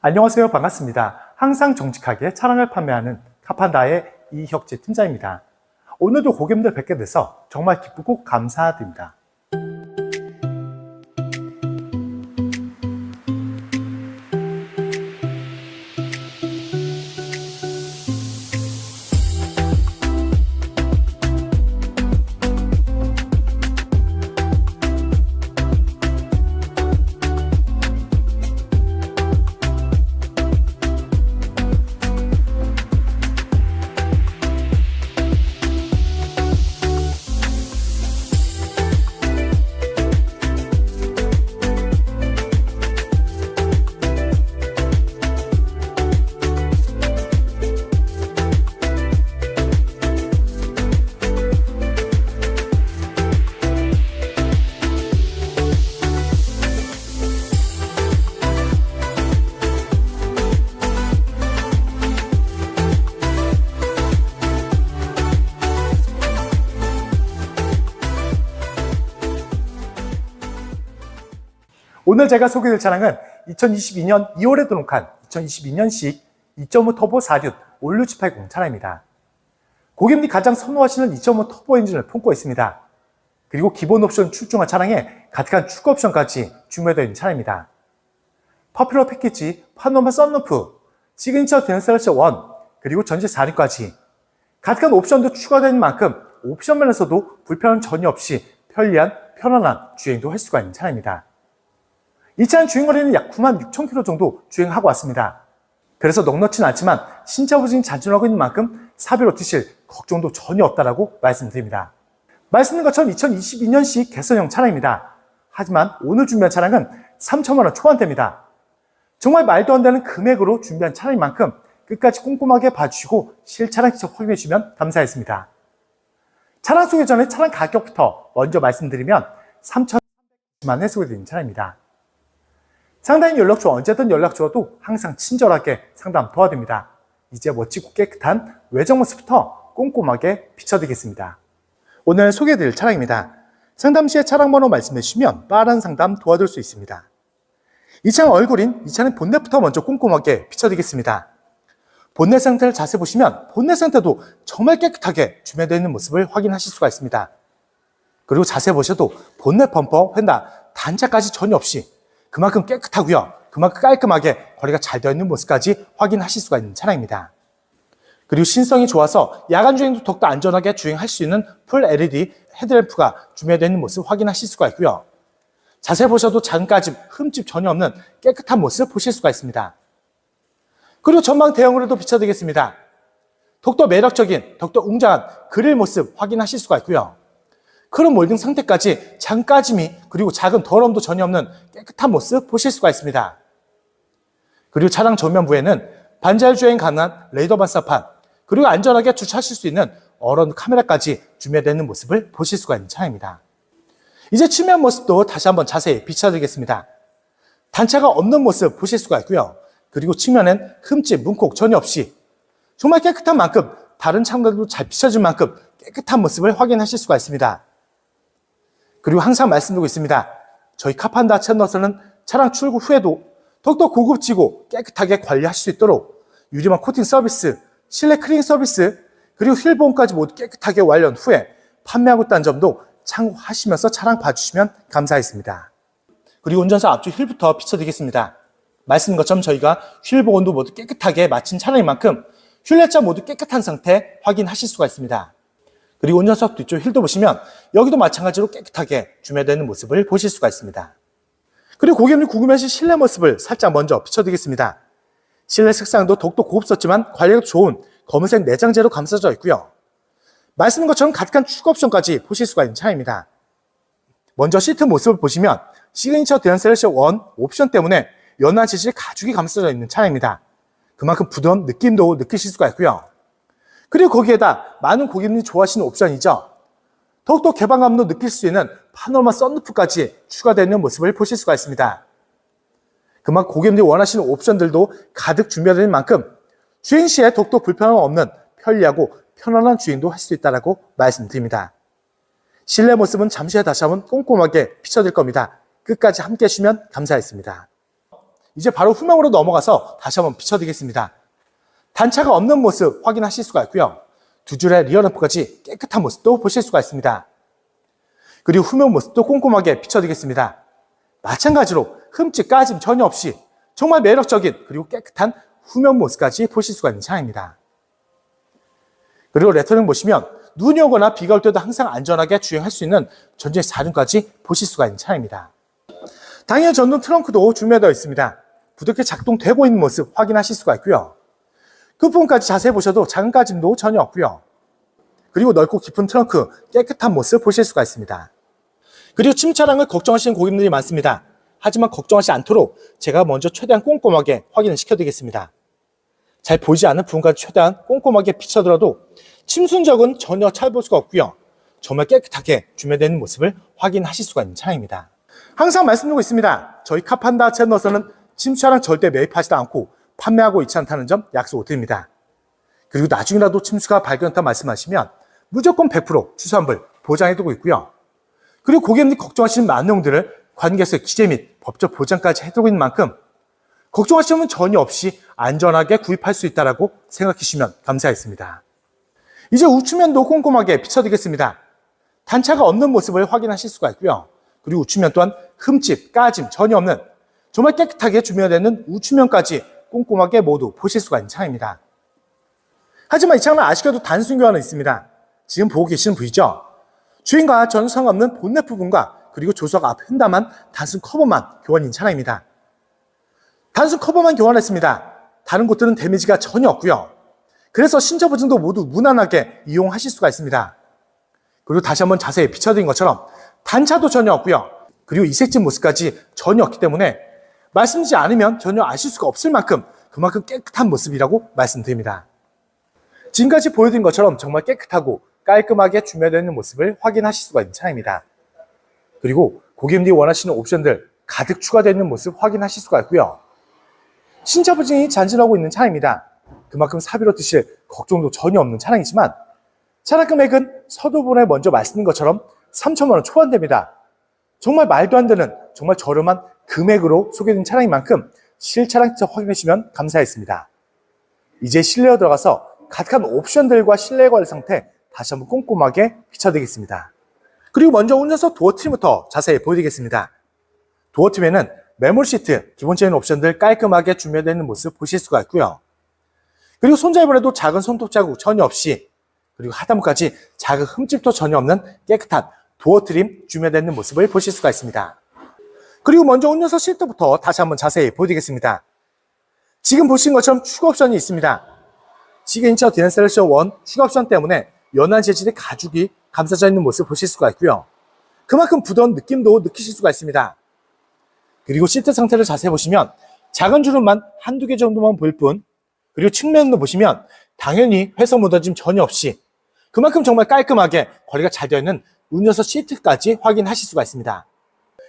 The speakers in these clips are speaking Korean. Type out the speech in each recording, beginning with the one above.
안녕하세요. 반갑습니다. 항상 정직하게 차량을 판매하는 카판다의 이혁재 팀장입니다. 오늘도 고객님들 뵙게 돼서 정말 기쁘고 감사드립니다. 오늘 제가 소개해드릴 차량은 2022년 2월에 등록한 2022년식 2.5 터보 4륜 올류 G80 차량입니다. 고객님이 가장 선호하시는 2.5 터보 엔진을 품고 있습니다. 그리고 기본 옵션 출중한 차량에 가득한 추가 옵션까지 준비되어 있는 차량입니다. 퍼퓰러 패키지, 파노라마 썬루프, 시그니처 댄셀러시 1, 그리고 전체 4륜까지 가득한 옵션도 추가되어 있는 만큼 옵션 면에서도 불편함 전혀 없이 편안한 주행도 할 수가 있는 차량입니다. 이 차량 주행거리는 약 96,000km 정도 주행하고 왔습니다. 그래서 넉넉진 않지만 신차 부진이 잔존하고 있는 만큼 사비로 드실 걱정도 전혀 없다라고 말씀드립니다. 말씀드린 것처럼 2022년식 개선형 차량입니다. 하지만 오늘 준비한 차량은 3천만원 초반대입니다. 정말 말도 안 되는 금액으로 준비한 차량인 만큼 끝까지 꼼꼼하게 봐주시고 실차량 직접 확인해 주시면 감사하겠습니다. 차량 소개 전에 차량 가격부터 먼저 말씀드리면 3,300만원에 소개드린 차량입니다. 상담인 연락처 언제든 연락 주어도 항상 친절하게 상담 도와드립니다. 이제 멋지고 깨끗한 외장 모습부터 꼼꼼하게 비춰드리겠습니다. 오늘 소개해드릴 차량입니다. 상담 시에 차량 번호 말씀해 주시면 빠른 상담 도와줄 수 있습니다. 이 차량 얼굴인 이 차량 본넷부터 먼저 꼼꼼하게 비춰드리겠습니다. 본넷 상태를 자세히 보시면 본넷 상태도 정말 깨끗하게 준비되어 있는 모습을 확인하실 수가 있습니다. 그리고 자세히 보셔도 본넷 범퍼, 휀다, 단차까지 전혀 없이 그만큼 깨끗하고요. 그만큼 깔끔하게 거리가 잘 되어 있는 모습까지 확인하실 수가 있는 차량입니다. 그리고 신성이 좋아서 야간 주행도 더욱더 안전하게 주행할 수 있는 풀 LED 헤드램프가 준비되어 있는 모습 확인하실 수가 있고요. 자세히 보셔도 작은 까짐, 흠집 전혀 없는 깨끗한 모습 보실 수가 있습니다. 그리고 전방 대형으로도 비춰드리겠습니다. 더욱더 매력적인, 더욱더 웅장한 그릴 모습 확인하실 수가 있고요. 크롬 몰딩 상태까지 작은 까짐이 그리고 작은 더러움도 전혀 없는 깨끗한 모습 보실 수가 있습니다. 그리고 차량 전면부에는 반자율 주행 가능한 레이더 반사판, 그리고 안전하게 주차하실 수 있는 어런 카메라까지 준비되어 있는 모습을 보실 수가 있는 차량입니다. 이제 측면 모습도 다시 한번 자세히 비춰드리겠습니다. 단차가 없는 모습 보실 수가 있고요. 그리고 측면엔 흠집, 문콕 전혀 없이 정말 깨끗한 만큼 다른 차량들도 잘 비춰질 만큼 깨끗한 모습을 확인하실 수가 있습니다. 그리고 항상 말씀드리고 있습니다. 저희 카판다 채널에서는 차량 출고 후에도 더욱더 고급지고 깨끗하게 관리하실 수 있도록 유리막 코팅 서비스, 실내 클리닝 서비스, 그리고 휠 보험까지 모두 깨끗하게 완료한 후에 판매하고 있다는 점도 참고하시면서 차량 봐주시면 감사하겠습니다. 그리고 운전사 앞쪽 휠부터 비춰드리겠습니다. 말씀드린 것처럼 저희가 휠 복원도 모두 깨끗하게 마친 차량인 만큼 휠레자 모두 깨끗한 상태 확인하실 수가 있습니다. 그리고 운전석 뒤쪽 휠도 보시면 여기도 마찬가지로 깨끗하게 준비되는 모습을 보실 수가 있습니다. 그리고 고객님 궁금해하신 실내 모습을 살짝 먼저 비춰드리겠습니다. 실내 색상도 더욱더 고급스럽지만 관리가 좋은 검은색 내장재로 감싸져 있고요. 말씀드린 것처럼 가득한 추가 옵션까지 보실 수가 있는 차량입니다. 먼저 시트 모습을 보시면 시그니처 댄셀러시 1 옵션 때문에 연한 재질 가죽이 감싸져 있는 차량입니다. 그만큼 부드러운 느낌도 느끼실 수가 있고요. 그리고 거기에다 많은 고객님이 좋아하시는 옵션이죠. 더욱더 개방감도 느낄 수 있는 파노라마 썬루프까지 추가되는 모습을 보실 수가 있습니다. 그만큼 고객님들이 원하시는 옵션들도 가득 준비되어 있는 만큼 주행 시에 더욱더 불편함 없는 편리하고 편안한 주행도 할 수 있다고 말씀드립니다. 실내 모습은 잠시 후에 다시 한번 꼼꼼하게 비춰드릴 겁니다. 끝까지 함께 해주시면 감사하겠습니다. 이제 바로 후면으로 넘어가서 다시 한번 비춰드리겠습니다. 단차가 없는 모습 확인하실 수가 있고요. 두 줄의 리어 램프까지 깨끗한 모습도 보실 수가 있습니다. 그리고 후면 모습도 꼼꼼하게 비춰드리겠습니다. 마찬가지로 흠집, 까짐 전혀 없이 정말 매력적인 그리고 깨끗한 후면 모습까지 보실 수가 있는 차량입니다. 그리고 레터링 보시면 눈이 오거나 비가 올 때도 항상 안전하게 주행할 수 있는 전진 4륜까지 보실 수가 있는 차량입니다. 당연히 전동 트렁크도 준비되어 있습니다. 부드럽게 작동되고 있는 모습 확인하실 수가 있고요. 그 부분까지 자세히 보셔도 작은 까짐도 전혀 없고요. 그리고 넓고 깊은 트렁크 깨끗한 모습 보실 수가 있습니다. 그리고 침수 차량을 걱정하시는 고객님들이 많습니다. 하지만 걱정하지 않도록 제가 먼저 최대한 꼼꼼하게 확인을 시켜드리겠습니다. 잘 보이지 않는 부분까지 최대한 꼼꼼하게 비춰들어도 침수 흔적은 전혀 찾아볼 수가 없고요. 정말 깨끗하게 준비되어 있는 모습을 확인하실 수가 있는 차량입니다. 항상 말씀드리고 있습니다. 저희 카판다 채널에서는 침수 차량 절대 매입하지도 않고 판매하고 있지 않다는 점 약속 드립니다. 그리고 나중이라도 침수가 발견했다 말씀하시면 무조건 100% 추수환불 보장해두고 있고요. 그리고 고객님들이 걱정하시는 많은 내용들을 관계에서 기재 및 법적 보장까지 해두고 있는 만큼 걱정하시면 전혀 없이 안전하게 구입할 수 있다고 생각해 주시면 감사하겠습니다. 이제 우측면도 꼼꼼하게 비춰드리겠습니다. 단차가 없는 모습을 확인하실 수가 있고요. 그리고 우측면 또한 흠집, 까짐 전혀 없는 정말 깨끗하게 준비되는 우측면까지 꼼꼼하게 모두 보실 수가 있는 차량입니다. 하지만 이 차량은 아쉽게도 단순 교환은 있습니다. 지금 보고 계시는 부위죠. 주행과 전혀 상관없는 본넷 부분과 그리고 조수석 앞 휀다만 단순 커버만 교환인 차량입니다. 단순 커버만 교환했습니다. 다른 곳들은 데미지가 전혀 없고요. 그래서 신차 보증도 모두 무난하게 이용하실 수가 있습니다. 그리고 다시 한번 자세히 비춰드린 것처럼 단차도 전혀 없고요. 그리고 이색진 모습까지 전혀 없기 때문에 말씀드리지 않으면 전혀 아실 수가 없을 만큼 그만큼 깨끗한 모습이라고 말씀드립니다. 지금까지 보여드린 것처럼 정말 깨끗하고 깔끔하게 준비되어 있는 모습을 확인하실 수가 있는 차량입니다. 그리고 고객님들이 원하시는 옵션들 가득 추가되어 있는 모습 확인하실 수가 있고요. 신차 보증이 잔존하고 있는 차량입니다. 그만큼 사비로 드실 걱정도 전혀 없는 차량이지만 차량 금액은 서두번에 먼저 말씀드린 것처럼 3천만 원 초반대입니다. 정말 말도 안 되는 정말 저렴한 금액으로 소개된 차량인 만큼 실차량 직접 확인해 주시면 감사하겠습니다. 이제 실내로 들어가서 가득한 옵션들과 실내 관리 상태 다시 한번 꼼꼼하게 비춰드리겠습니다. 그리고 먼저 운전석 도어 트림부터 자세히 보여드리겠습니다. 도어 트림에는 매몰 시트, 기본적인 옵션들 깔끔하게 준비되어 있는 모습 보실 수가 있고요. 그리고 손잡이에도 작은 손톱 자국 전혀 없이 그리고 하단부까지 작은 흠집도 전혀 없는 깨끗한 도어 트림 준비되어 있는 모습을 보실 수가 있습니다. 그리고 먼저 운전석 시트부터 다시 한번 자세히 보여드리겠습니다. 지금 보신 것처럼 추가 옵션이 있습니다. 시그니처 디자인 셀렉션 1 추가 옵션 때문에 연한 재질의 가죽이 감싸져 있는 모습을 보실 수가 있고요. 그만큼 부드러운 느낌도 느끼실 수가 있습니다. 그리고 시트 상태를 자세히 보시면 작은 주름만 한두 개 정도만 보일 뿐, 그리고 측면도 보시면 당연히 훼손 묻어짐 전혀 없이 그만큼 정말 깔끔하게 관리가 잘 되어 있는 운전석 시트까지 확인하실 수가 있습니다.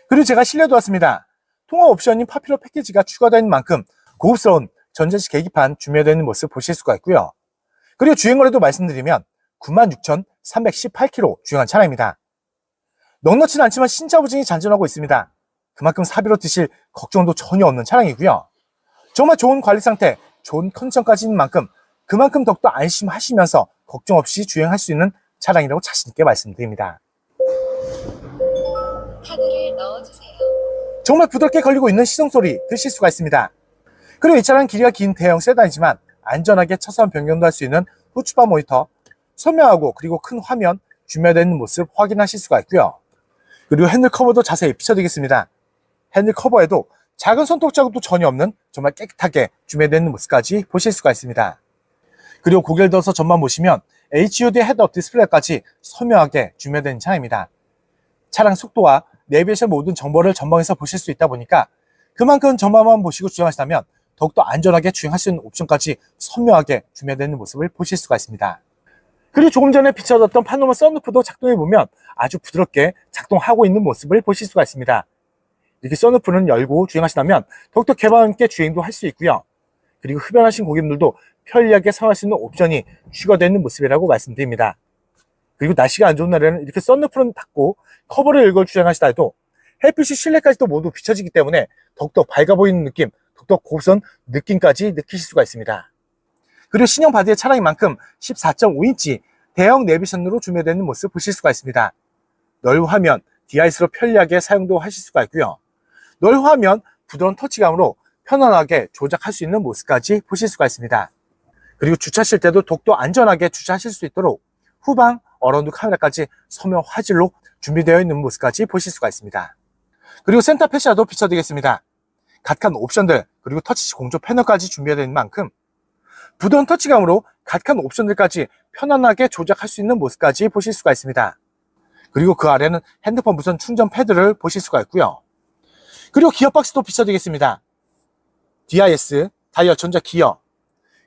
그리고 제가 실내도 왔습니다. 통화 옵션인 파피로 패키지가 추가되어 있는 만큼 고급스러운 전자식 계기판 준비되어 있는 모습 보실 수가 있고요. 그리고 주행거리도 말씀드리면 96,318km 주행한 차량입니다. 넉넉지는 않지만 신차 보증이 잔존하고 있습니다. 그만큼 사비로 드실 걱정도 전혀 없는 차량이고요. 정말 좋은 관리 상태, 좋은 컨디션까지 있는 만큼 그만큼 더욱더 안심하시면서 걱정 없이 주행할 수 있는 차량이라고 자신있게 말씀드립니다. 카드를 넣어주세요. 정말 부드럽게 걸리고 있는 시동소리 들으실 수가 있습니다. 그리고 이 차량은 길이가 긴 대형 세단이지만 안전하게 차선 변경도 할 수 있는 후추바 모니터, 선명하고 그리고 큰 화면 준비되어 있는 모습 확인하실 수가 있고요. 그리고 핸들 커버도 자세히 비춰드리겠습니다. 핸들 커버에도 작은 손톱 자국도 전혀 없는 정말 깨끗하게 준비되어 있는 모습까지 보실 수가 있습니다. 그리고 고개를 들어서 전만 보시면 HUD 헤드업 디스플레이까지 선명하게 준비되어 있는 차량입니다. 차량 속도와 내비게이션 모든 정보를 전방에서 보실 수 있다 보니까 그만큼 전방만 보시고 주행하시다면 더욱더 안전하게 주행할 수 있는 옵션까지 선명하게 준비되어 있는 모습을 보실 수가 있습니다. 그리고 조금 전에 비춰졌던 파노라마 썬루프도 작동해보면 아주 부드럽게 작동하고 있는 모습을 보실 수가 있습니다. 이렇게 썬루프는 열고 주행하시다면 더욱더 개방 있게 주행도 할 수 있고요. 그리고 흡연하신 고객님들도 편리하게 사용할 수 있는 옵션이 추가되어 있는 모습이라고 말씀드립니다. 그리고 날씨가 안 좋은 날에는 이렇게 썬루프는 닫고 커버를 열고 주행하시다 해도 햇빛이 실내까지도 모두 비춰지기 때문에 더욱더 밝아 보이는 느낌, 더욱더 고급스러운 느낌까지 느끼실 수가 있습니다. 그리고 신형 바디의 차량인 만큼 14.5인치 대형 내비션으로 준비되어 있는 모습 보실 수가 있습니다. 넓은 화면, 디아이스로 편리하게 사용도 하실 수가 있고요. 넓은 화면, 부드러운 터치감으로 편안하게 조작할 수 있는 모습까지 보실 수가 있습니다. 그리고 주차하실 때도 더욱더 안전하게 주차하실 수 있도록 후방 어라운드 카메라까지 서명 화질로 준비되어 있는 모습까지 보실 수가 있습니다. 그리고 센터 패시아도 비춰드리겠습니다. 각한 옵션들 그리고 터치 공조 패널까지 준비되어 있는 만큼 부드러운 터치감으로 각한 옵션들까지 편안하게 조작할 수 있는 모습까지 보실 수가 있습니다. 그리고 그 아래는 핸드폰 무선 충전 패드를 보실 수가 있고요. 그리고 기어 박스도 비춰드리겠습니다. DIS, 다이얼 전자 기어,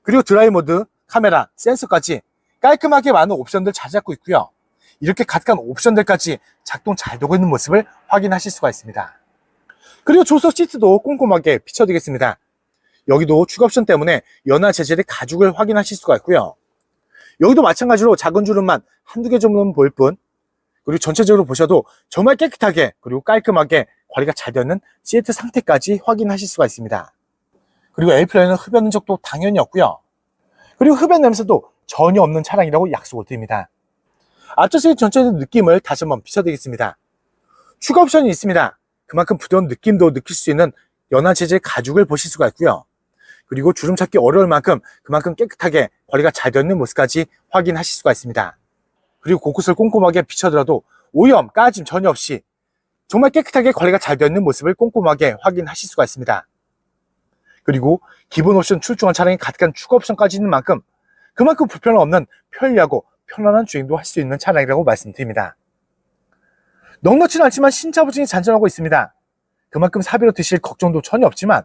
그리고 드라이브 모드, 카메라, 센서까지 깔끔하게 많은 옵션들 잘 잡고 있고요. 이렇게 각각 옵션들까지 작동 잘 되고 있는 모습을 확인하실 수가 있습니다. 그리고 조수석 시트도 꼼꼼하게 비춰드리겠습니다. 여기도 추가 옵션 때문에 연화 재질의 가죽을 확인하실 수가 있고요. 여기도 마찬가지로 작은 주름만 한두 개 정도는 보일 뿐, 그리고 전체적으로 보셔도 정말 깨끗하게 그리고 깔끔하게 관리가 잘 되어 있는 시트 상태까지 확인하실 수가 있습니다. 그리고 에어플레이는 흡연 흔적도 당연히 없고요. 그리고 흡연 냄새도 전혀 없는 차량이라고 약속을 드립니다. 앞좌석의 전체적인 느낌을 다시 한번 비춰드리겠습니다. 추가 옵션이 있습니다. 그만큼 부드러운 느낌도 느낄 수 있는 연한 재질 가죽을 보실 수가 있고요. 그리고 주름 찾기 어려울 만큼 그만큼 깨끗하게 관리가 잘 되어 있는 모습까지 확인하실 수가 있습니다. 그리고 곳곳을 꼼꼼하게 비춰더라도 오염, 까짐 전혀 없이 정말 깨끗하게 관리가 잘 되어 있는 모습을 꼼꼼하게 확인하실 수가 있습니다. 그리고 기본 옵션 출중한 차량이 가득한 추가 옵션까지 있는 만큼 그만큼 불편함 없는 편리하고 편안한 주행도 할 수 있는 차량이라고 말씀드립니다. 넉넉지는 않지만 신차 보증이 잔존하고 있습니다. 그만큼 사비로 드실 걱정도 전혀 없지만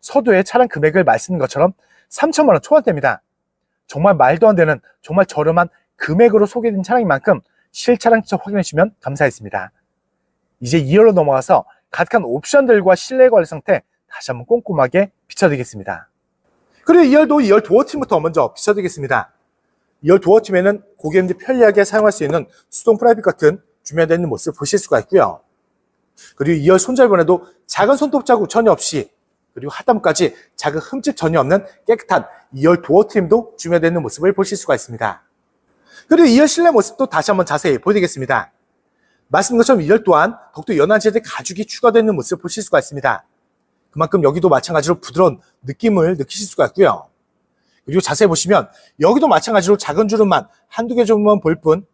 서두에 차량 금액을 말씀드린 것처럼 3천만 원 초반대입니다. 정말 말도 안 되는 정말 저렴한 금액으로 소개된 차량인 만큼 실차량 직접 확인해 주시면 감사하겠습니다. 이제 2열로 넘어가서 가득한 옵션들과 실내 관리 상태 다시 한번 꼼꼼하게 비춰드리겠습니다. 그리고 2열 도어 팀부터 먼저 비춰드리겠습니다. 2열 도어 팀에는 고객님들이 편리하게 사용할 수 있는 수동 프라이빗 커튼 준비되어 있는 모습을 보실 수가 있고요. 그리고 2열 손잡이번에도 작은 손톱 자국 전혀 없이 그리고 하단까지 작은 흠집 전혀 없는 깨끗한 2열 도어 트림도 준비되어 있는 모습을 보실 수가 있습니다. 그리고 2열 실내 모습도 다시 한번 자세히 보여드리겠습니다. 말씀드린 것처럼 2열 또한 더욱더 연한 재질 가죽이 추가되어 있는 모습을 보실 수가 있습니다. 그만큼 여기도 마찬가지로 부드러운 느낌을 느끼실 수가 있고요. 그리고 자세히 보시면 여기도 마찬가지로 작은 주름만 한두 개 정도만 보일 뿐,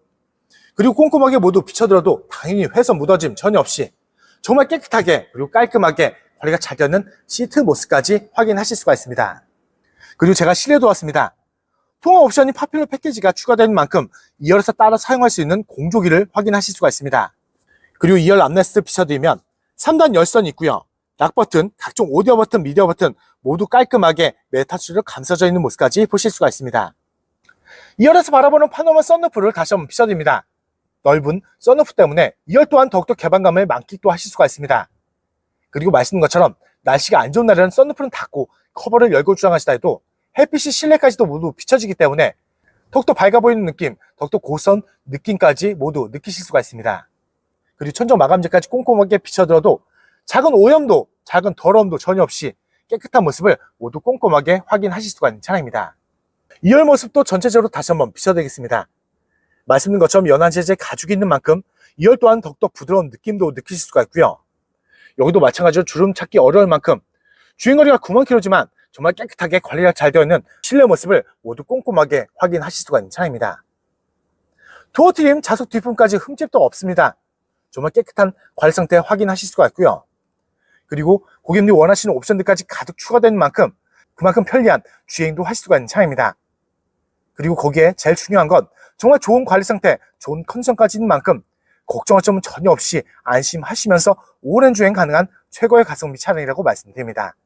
그리고 꼼꼼하게 모두 비춰들어도 당연히 훼손 묻어짐 전혀 없이 정말 깨끗하게 그리고 깔끔하게 관리가 잘 되어 있는 시트 모습까지 확인하실 수가 있습니다. 그리고 제가 실내도 왔습니다. 통합 옵션이 파퓰러 패키지가 추가된 만큼 2열에서 따라 사용할 수 있는 공조기를 확인하실 수가 있습니다. 그리고 2열 암레스트 비춰드리면 3단 열선이 있고요. 락 버튼, 각종 오디오 버튼, 미디어 버튼 모두 깔끔하게 메타추로 감싸져 있는 모습까지 보실 수가 있습니다. 2열에서 바라보는 파노라마 썬루프를 다시 한번 비춰드립니다. 넓은 썬루프 때문에 2열 또한 더욱더 개방감을 만끽도 하실 수가 있습니다. 그리고 말씀드린 것처럼 날씨가 안 좋은 날에는 썬루프는 닫고 커버를 열고 주장하시다 해도 햇빛이 실내까지도 모두 비춰지기 때문에 더욱더 밝아 보이는 느낌, 더욱더 고선 느낌까지 모두 느끼실 수가 있습니다. 그리고 천정 마감재까지 꼼꼼하게 비춰들어도 작은 오염도, 작은 더러움도 전혀 없이 깨끗한 모습을 모두 꼼꼼하게 확인하실 수가 있는 차량입니다. 2열 모습도 전체적으로 다시 한번 비춰드리겠습니다. 말씀드린 것처럼 연한 재질 가죽이 있는 만큼 2열 또한 더욱더 부드러운 느낌도 느끼실 수가 있고요. 여기도 마찬가지로 주름 찾기 어려울 만큼 주행거리가 9만 km지만 정말 깨끗하게 관리가 잘 되어 있는 실내 모습을 모두 꼼꼼하게 확인하실 수가 있는 차량입니다. 도어 트림 좌석 뒷부분까지 흠집도 없습니다. 정말 깨끗한 관리 상태 확인하실 수가 있고요. 그리고 고객님이 원하시는 옵션들까지 가득 추가된 만큼 그만큼 편리한 주행도 하실 수가 있는 차량입니다. 그리고 거기에 제일 중요한 건 정말 좋은 관리 상태, 좋은 컨디션까지 있는 만큼 걱정할 점은 전혀 없이 안심하시면서 오랜 주행 가능한 최고의 가성비 차량이라고 말씀드립니다.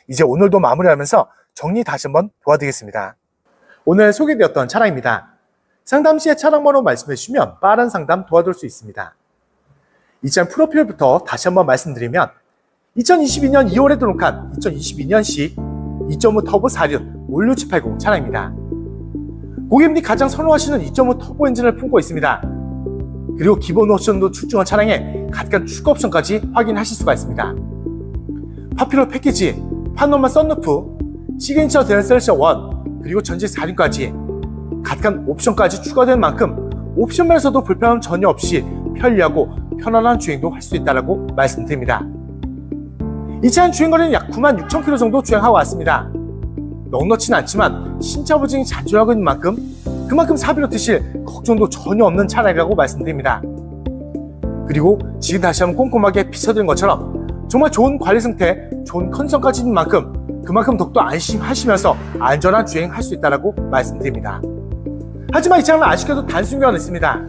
이제 오늘도 마무리하면서 정리 다시 한번 도와드리겠습니다. 오늘 소개되었던 차량입니다. 상담 시에 차량 번호 말씀해 주시면 빠른 상담 도와드릴 수 있습니다. 이 차량 프로필부터 다시 한번 말씀드리면 2022년 2월에 등록한 2022년식 2.5 터보 4륜 올류780 차량입니다. 고객님들이 가장 선호하시는 2.5 터보 엔진을 품고 있습니다. 그리고 기본 옵션도 출중한 차량에 각각 추가 옵션까지 확인하실 수가 있습니다. 파퓰러 패키지, 파노마 썬루프, 시그니처 델셀셔 1, 그리고 전체 4륜까지 각각 옵션까지 추가된 만큼 옵션면에서도 불편함 전혀 없이 편리하고 편안한 주행도 할 수 있다고 말씀드립니다. 이 차는 주행거리는 약 96,000km 정도 주행하고 왔습니다. 넉넉지는 않지만 신차 보증이 잔존하고 있는 만큼 그만큼 사비로 드실 걱정도 전혀 없는 차량이라고 말씀드립니다. 그리고 지금 다시 한번 꼼꼼하게 비춰드린 것처럼 정말 좋은 관리 상태, 좋은 컨디션까지 있는 만큼 그만큼 더욱더 안심하시면서 안전한 주행할 수 있다고 말씀드립니다. 하지만 이 차량은 아쉽게도 단순 교환이 있습니다.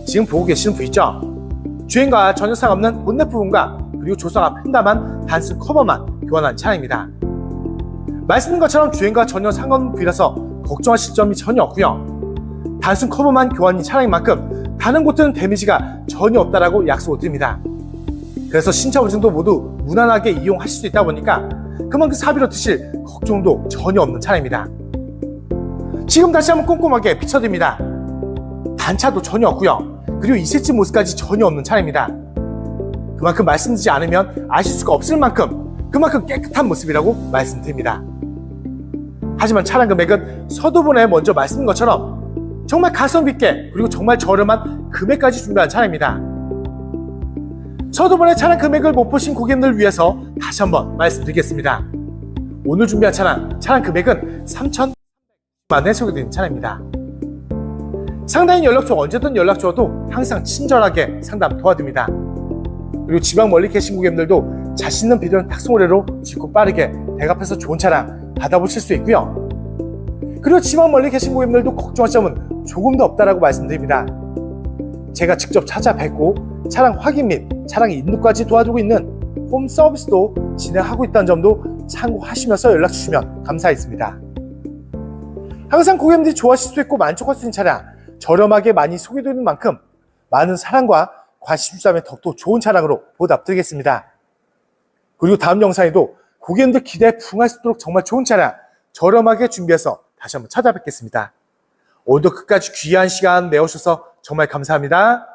지금 보고 계시는 부위죠? 주행과 전혀 상관없는 본넷 부분과 그리고 조수석 앞 횡단만 단순 커버만 교환한 차량입니다. 말씀드린 것처럼 주행과 전혀 상관없는 부위라서 걱정하실 점이 전혀 없고요. 단순 커버만 교환인 차량인 만큼 다른 곳들은 데미지가 전혀 없다라고 약속을 드립니다. 그래서 신차 보증도 모두 무난하게 이용하실 수 있다 보니까 그만큼 사비로 드실 걱정도 전혀 없는 차량입니다. 지금 다시 한번 꼼꼼하게 비춰드립니다. 단차도 전혀 없고요. 그리고 이색진 모습까지 전혀 없는 차량입니다. 그만큼 말씀드리지 않으면 아실 수가 없을 만큼 그만큼 깨끗한 모습이라고 말씀드립니다. 하지만 차량 금액은 서두분에 먼저 말씀드린 것처럼 정말 가성비 있게 그리고 정말 저렴한 금액까지 준비한 차량입니다. 서두분의 차량 금액을 못 보신 고객님들 위해서 다시 한번 말씀드리겠습니다. 오늘 준비한 차량 금액은 3,300만원에 소개되는 차량입니다. 상담인 연락처 언제든 연락 주어도 항상 친절하게 상담 도와드립니다. 그리고 지방 멀리 계신 고객님들도 자신 있는 비대면 탁송거래로 쉽고 빠르게 대갑해서 좋은 차량 받아보실 수 있고요. 그리고 지방 멀리 계신 고객님들도 걱정할 점은 조금도 없다라고 말씀드립니다. 제가 직접 찾아뵙고 차량 확인 및 차량 인도까지 도와주고 있는 홈 서비스도 진행하고 있다는 점도 참고하시면서 연락 주시면 감사하겠습니다. 항상 고객님들이 좋아하실 수 있고 만족할 수 있는 차량 저렴하게 많이 소개되는 만큼 많은 사랑과 관심 주자면 더욱더 좋은 차량으로 보답드리겠습니다. 그리고 다음 영상에도 고객님들 기대에 부응할 수 있도록 정말 좋은 차량 저렴하게 준비해서 다시 한번 찾아뵙겠습니다. 오늘도 끝까지 귀한 시간 내어주셔서 정말 감사합니다.